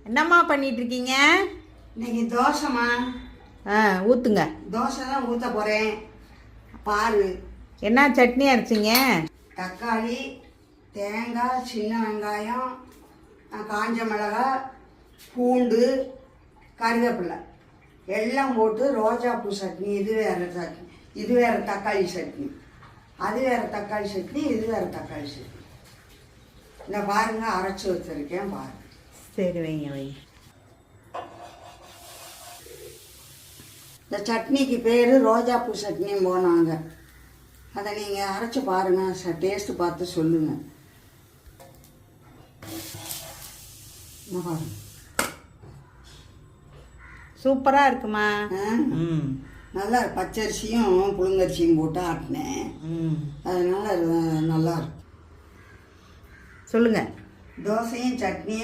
என்னம்மா பண்ணிட்டு இருக்கீங்க? இன்னைக்கு தோசைம்மா. ஊற்றுங்க. தோசை தான் ஊற்ற போகிறேன். பாரு, என்ன சட்னி அரைச்சிங்க? தக்காளி, தேங்காய், சின்ன வெங்காயம், காஞ்ச மிளகாய், பூண்டு, கருவேப்பிலை எல்லாம் போட்டு ரோஜாப்பூ சட்னி. இது வேறு சட்னி, இது வேறு தக்காளி சட்னி, அது வேறு தக்காளி சட்னி, இது வேறு தக்காளி சட்னி. இந்த பாருங்க, அரைச்சி வச்சுருக்கேன் பாருங்க. சரி, வைங்க வைங்க. இந்த சட்னிக்கு பேர் ரோஜாப்பூ சட்னின்னு போனாங்க. அதை நீங்கள் அரைச்சி பாருங்கள், டேஸ்ட்டு பார்த்து சொல்லுங்கள். பாருங்க, சூப்பராக இருக்குமா? நல்லா பச்சரிசியும் புழுங்கரிசியும் போட்டு ஆட்டினேன். அதனால நல்லா இருக்கும். சொல்லுங்கள். தோசையும் சட்னியும்